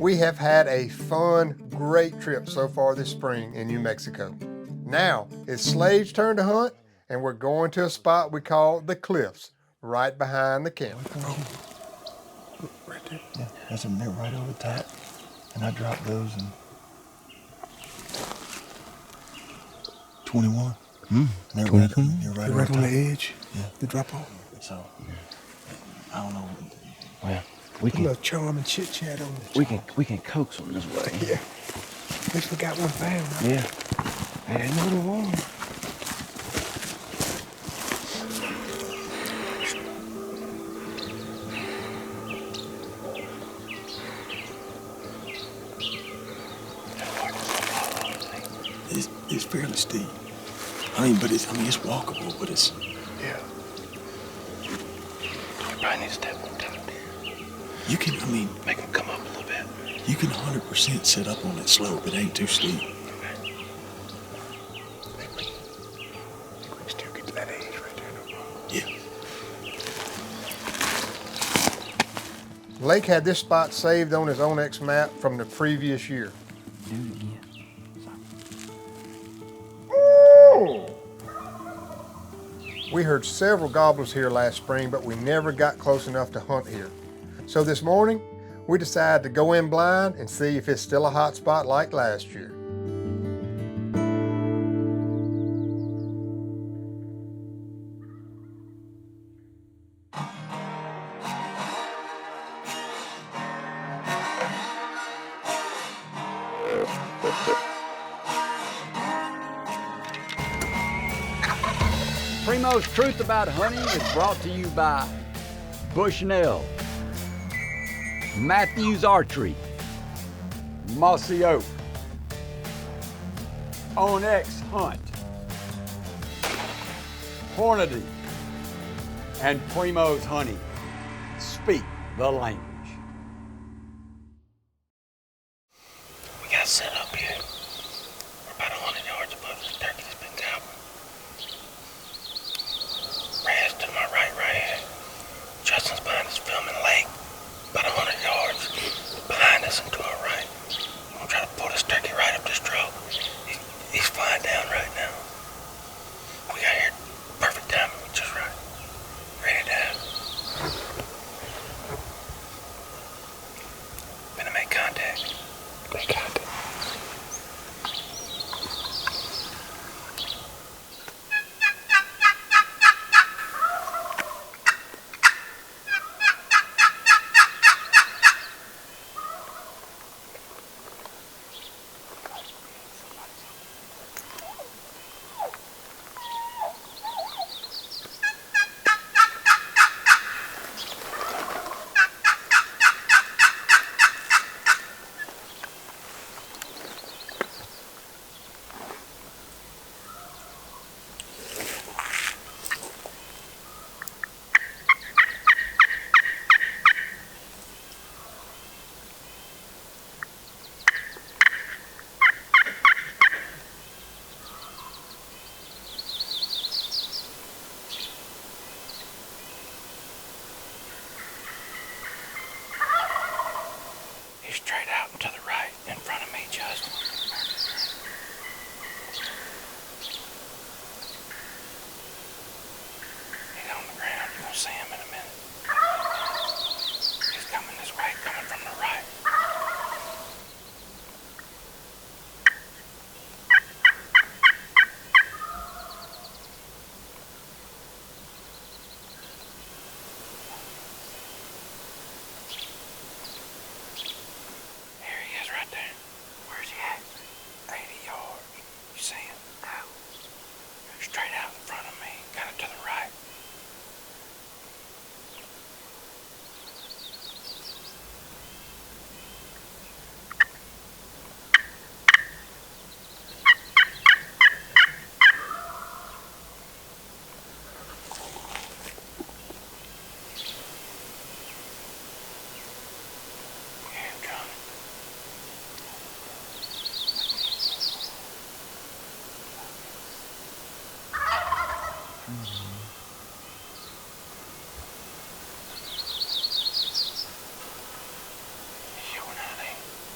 We have had a fun, great trip so far this spring in New Mexico. Now it's Slade's turn to hunt, and we're going to a spot we call the Cliffs, right behind the camp. Right there. Yeah, there's a net right over the top. And I dropped those and 21. They're right on the edge. Yeah. The drop off. So I don't know. Well, we can. A little charm and chit chat on the We can coax them this way. Yeah. At least we got one found. Right? Yeah. Hey, another one. It's fairly steep. It's walkable, but it's... Yeah. We probably need to step on top there. You can, make them come up a little bit. You can 100% set up on that slope. It ain't too steep. Okay. I think we can still get to that edge right there, no problem. Yeah. Lake had this spot saved on his Onyx map from the previous year. Do it again. We heard several gobblers here last spring, but we never got close enough to hunt here. So this morning, we decided to go in blind and see if it's still a hot spot like last year. Primos Truth About Hunting is brought to you by Bushnell, Matthews Archery, Mossy Oak, Onyx Hunt, Hornady, and Primos Hunting. Speak the language. We got set up here. We're about 100 yards above this turkey that's been gobbling. Red's to my right here. Justin's behind us filming Lake, about 100 yards behind us and to our right. I'm gonna try to pull this turkey right up this draw. He's flying down right now. We got here perfect timing, just right. Ready down. Gonna make contact. Make contact. He's straight out and to the right in front of me, Justin. He's on the ground. You're gonna see him in a minute. He's coming this way, coming from the right. Here he is right there. Where's he at? 80 yards. You see him? No. Straight out in front of me, kind of to the right. Hear him drumming. He's showing out, ain't he?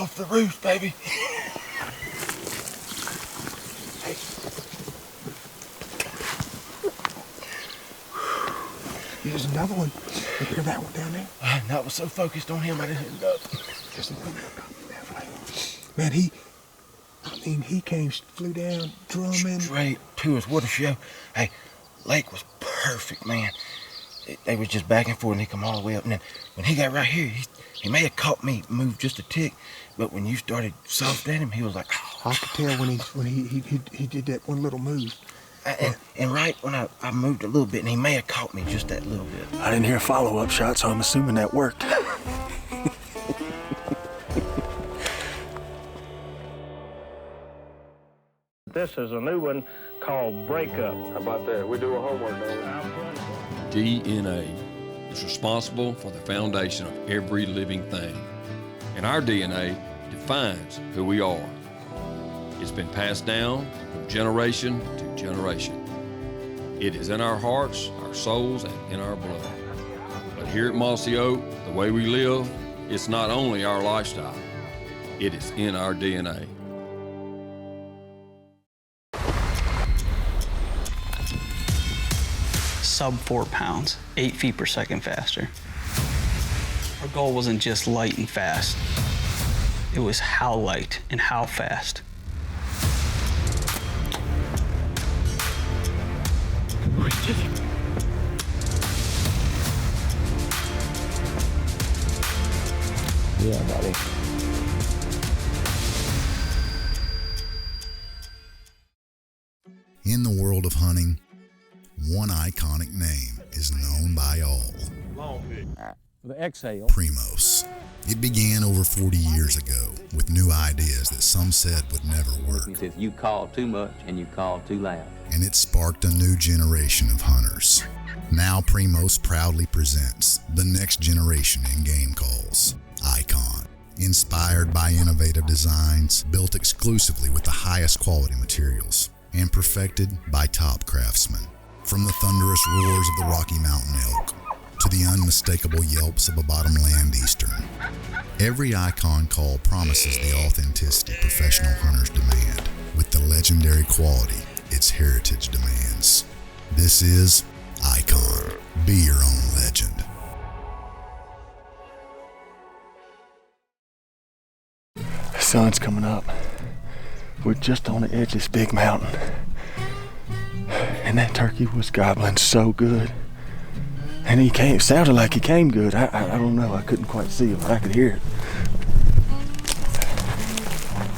off the roof, baby. There's another one. You hear that one down there? I was so focused on him, I didn't hit it up. Just a little man, he flew down drumming. Straight to us. What a show. Hey, Lake was perfect, man. They was just back and forth, and he come all the way up. And then when he got right here, he may have caught me move just a tick, but when you started soft at him, he was like, oh. I could tell when he did that one little move. And right when I moved a little bit, and he may have caught me just that little bit. I didn't hear a follow-up shot, so I'm assuming that worked. This is a new one called Breakup. How about that? We do a homework, don't we? DNA is responsible for the foundation of every living thing. And our DNA defines who we are. It's been passed down from generation to generation. It is in our hearts, our souls, and in our blood. But here at Mossy Oak, the way we live, it's not only our lifestyle, it is in our DNA. Sub 4 pounds, 8 feet per second faster. Our goal wasn't just light and fast. It was how light and how fast. Yeah, buddy. In the world of hunting, one iconic name is known by all. The exhale. Primos. It began over 40 years ago with new ideas that some said would never work. He says, you call too much and you call too loud. And it sparked a new generation of hunters. Now Primos proudly presents the next generation in game calls, Icon. Inspired by innovative designs, built exclusively with the highest quality materials, and perfected by top craftsmen. From the thunderous roars of the Rocky Mountain elk to the unmistakable yelps of a bottomland eastern, every Icon call promises the authenticity professional hunters demand with the legendary quality its heritage demands. This is Icon. Be your own legend. The sun's coming up. We're just on the edge of this big mountain. And that turkey was gobbling so good. And it sounded like he came good. I don't know, I couldn't quite see him, but I could hear it.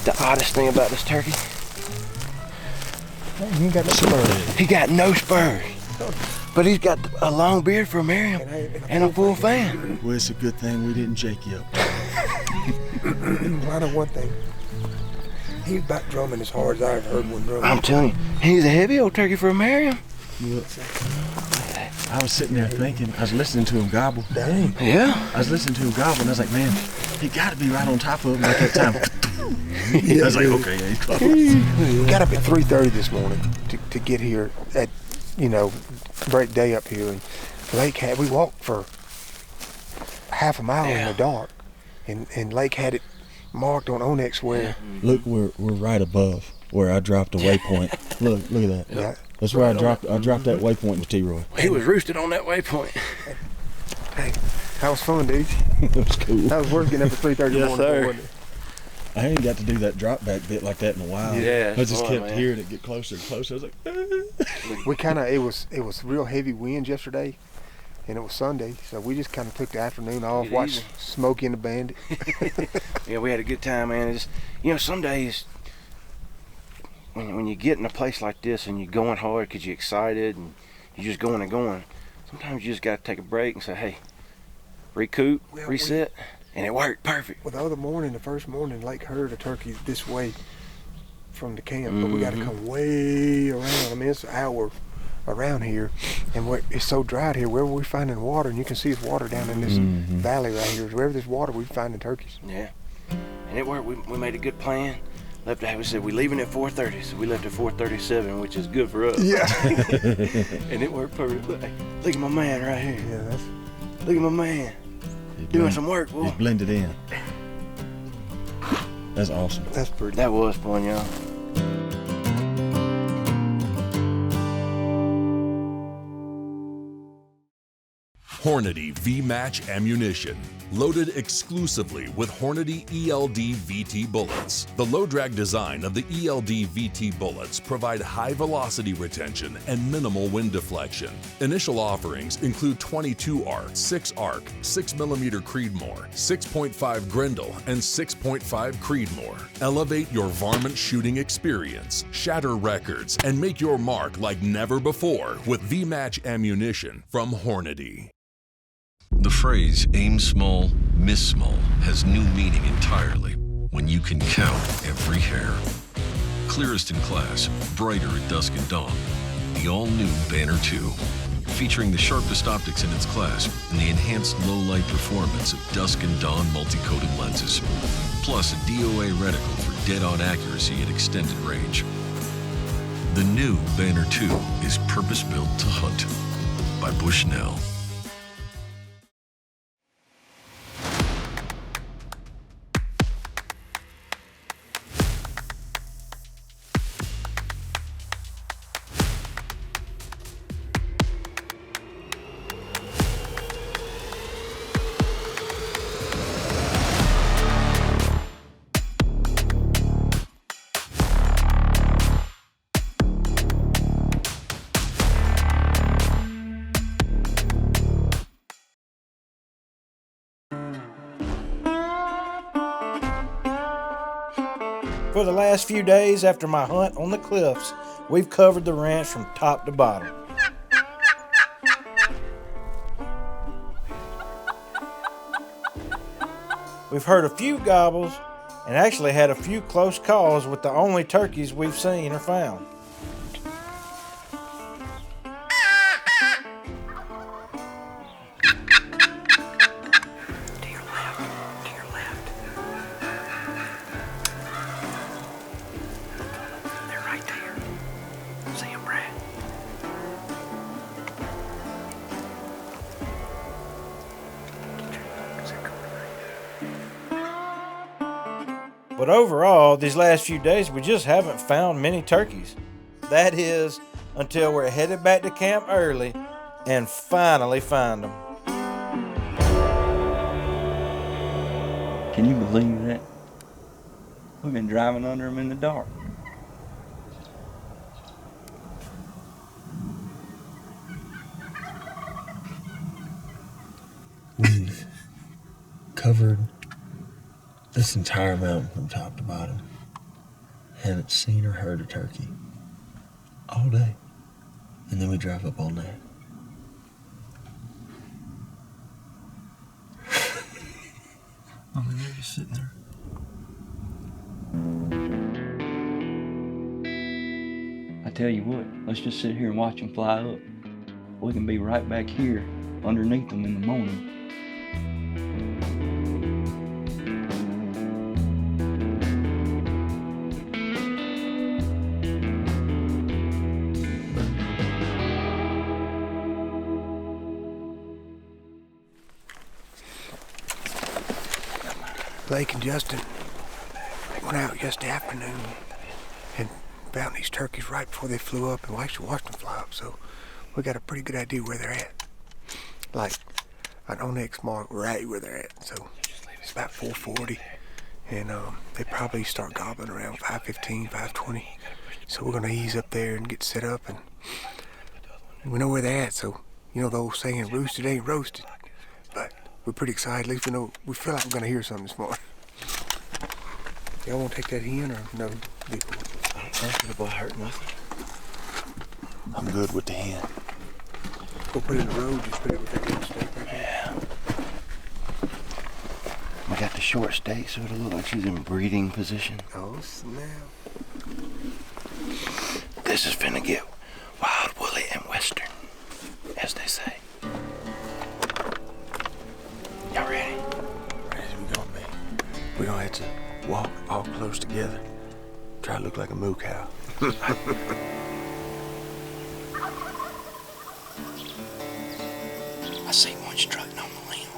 The oddest thing about this turkey, He ain't got no spurs. he got no spurs. But he's got a long beard for a Merriam and a full fan. Well, it's a good thing we didn't shake you up. I know one thing. He was about drumming as hard as I ever heard one drum. I'm telling you, he's a heavy old turkey for a Merriam. I was sitting there thinking, I was listening to him gobble. Dang. Yeah. I was listening to him gobble, and I was like, man, he got to be right on top of him at that time. I was like, okay, yeah, he's close. We got up at 3:30 this morning to get here at, break day up here. And we walked for half a mile in the dark. And Lake had it marked on Onyx where. Look, we're right above where I dropped a waypoint. Look at that. Yeah. That's where I dropped that waypoint with T-Roy. He was roosted on that waypoint. Hey, that was fun, dude. That was cool. That was worth getting up at 3:30 in the morning. sir. Wasn't it? I ain't got to do that drop back bit like that in a while. Yeah, I just boy, kept man. hearing it get closer and closer. I was like, We it was real heavy winds yesterday, and it was Sunday, so we just kind of took the afternoon off, Get watched easy. Smokey and the Bandit. Yeah, we had a good time, man. It's just, some days when you get in a place like this and you're going hard because you're excited and you're just going and going, sometimes you just got to take a break and say, hey, recoup, reset, and it worked perfect. Well, the first morning, Lake heard a turkey this way from the camp, but we got to come way around. I mean, it's an hour around here, and it's so dry out here. Wherever we're finding water, and you can see it's water down in this valley right here. Wherever there's water, we're finding turkeys. Yeah, and it worked. We made a good plan. We said we're leaving at 4:30, so we left at 4:37, which is good for us. Yeah. And it worked perfect. Look at my man right here. Yeah, Look at my man. Doing some work, boy. He's blended in. That's awesome. That's pretty. That was fun, y'all. Hornady V-Match ammunition, loaded exclusively with Hornady ELD VT bullets. The low-drag design of the ELD VT bullets provide high velocity retention and minimal wind deflection. Initial offerings include 22 ARC, 6 ARC, 6mm Creedmoor, 6.5 Grendel, and 6.5 Creedmoor. Elevate your varmint shooting experience, shatter records, and make your mark like never before with V-Match ammunition from Hornady. The phrase aim small, miss small has new meaning entirely when you can count every hair. Clearest in class, brighter at dusk and dawn, the all-new Banner 2, featuring the sharpest optics in its class and the enhanced low-light performance of dusk and dawn multi-coated lenses, plus a DOA reticle for dead-on accuracy at extended range. The new Banner 2 is purpose-built to hunt by Bushnell. For the last few days after my hunt on the cliffs, we've covered the ranch from top to bottom. We've heard a few gobbles and actually had a few close calls with the only turkeys we've seen or found. But overall, these last few days, we just haven't found many turkeys. That is, until we're headed back to camp early and finally find them. Can you believe that? We've been driving under them in the dark. We've covered this entire mountain from top to bottom. Haven't seen or heard a turkey all day. And then we drive up all night. I mean, they're just sitting there. I tell you what, let's just sit here and watch them fly up. We can be right back here underneath them in the morning. Blake and Justin went out yesterday afternoon and found these turkeys right before they flew up, and we actually watched them fly up, so we got a pretty good idea where they're at. Like an onyx mark right where they're at, so it's about 4:40, and they probably start gobbling around 5:15, 5:20, so we're gonna ease up there and get set up, and we know where they're at, so you know the old saying, roosted ain't roasted, but we're pretty excited. At least we feel like we're gonna hear something this morning. Y'all want to take that in or no? I don't think it'll hurt nothing. I'm good with the hen. Go put it in the road. Just put it with that big stake right there. Yeah. We got the short stake, so it'll look like she's in breeding position. Oh snap! This is finna get wild, woolly, and western, as they say. Y'all ready? Ready as we gonna be. We're gonna have to walk all close together. Try to look like a moo cow. I see one strutting on the limb.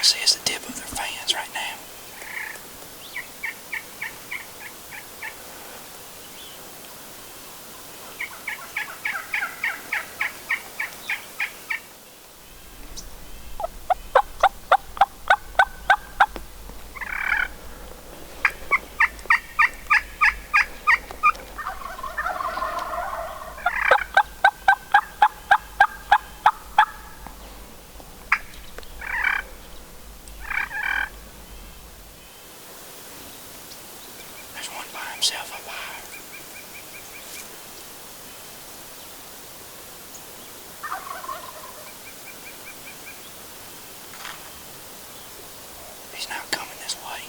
I see is the tip of their fans right now. There's one by himself up high. He's not coming this way.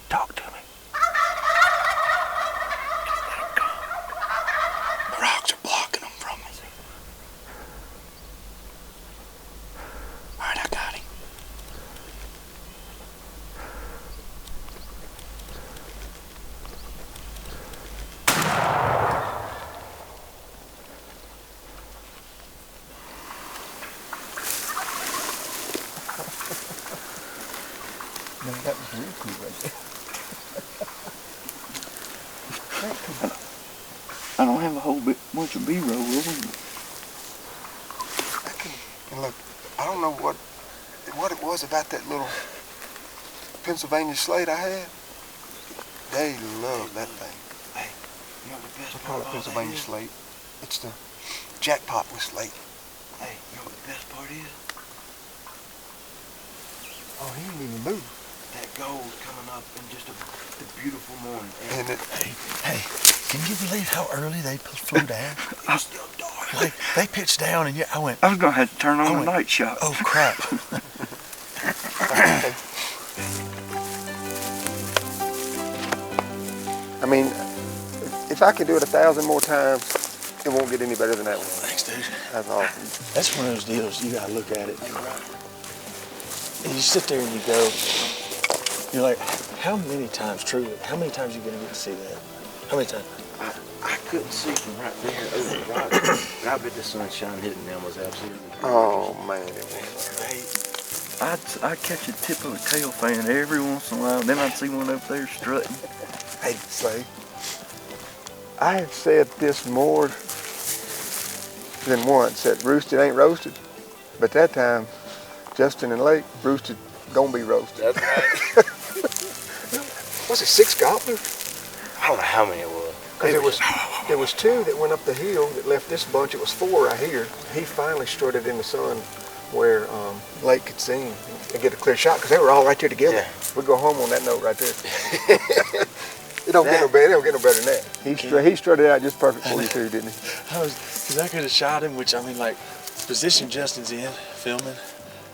Talk to me. The rocks are blocking them from me. Alright, I got him. Man, that was real cool right there. I don't have a whole bunch of B-roll of them. And look, I don't know what it was about that little Pennsylvania Slade I had. They love that thing. Hey, you know the best I part call it of all Pennsylvania that is? Slade. It's the jackpot with Slade. Hey, you know what the best part is? Oh, he ain't even moved. That gold coming up in just the beautiful morning. And it, Hey, can you believe how early they flew down? It's still dark. They pitched down and I went, I was gonna have to turn on the night shot. oh crap. I mean, if I could do it 1,000 more times, it won't get any better than that one. Thanks, dude. That's awesome. That's one of those deals you gotta look at it. And you sit there and you go, you're like, how many times are you gonna get to see that? How many times? I couldn't see from right there over the rock. I bet the sunshine hitting them was absolutely gorgeous. Oh man, it was. I'd catch a tip of a tail fan every once in a while, and then I'd see one up there strutting. Hey, Slade, I have said this more than once, that roosted ain't roasted, but that time, Justin and Lake roosted gonna be roasted. That's right. Was it 6 gobblers? I don't know how many it was. Because there was 2 that went up the hill that left this bunch. It was 4 right here. He finally strutted in the sun where Lake could see him and get a clear shot, because they were all right there together. Yeah. We'd go home on that note right there. It don't get no better than that. He strutted out just perfect for you too, didn't he? Because I could have shot him, which I mean, like, position Justin's in, filming.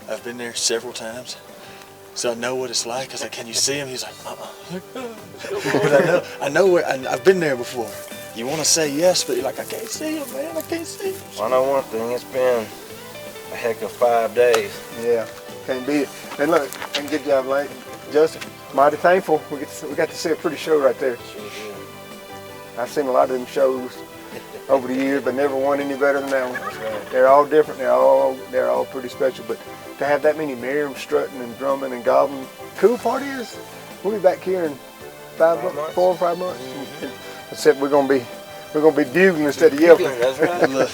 I've been there several times. So I know what it's like. I was like, can you see him? He's like, But I know where, I've been there before. You want to say yes, but you're like, I can't see him, man. I can't see him. Well, I know one thing. It's been a heck of 5 days. Yeah, can't beat it. And look, and good job, Lake. Justin, mighty thankful. We got to see a pretty show right there. Sure did. I've seen a lot of them shows over the years, but never one any better than that one. That's right. They're all different. They're all pretty special. But to have that many Merriam strutting and drumming and gobbling, cool part is we'll be back here in 4 or 5 months. Except we're gonna be bugling instead of yelping. That's right.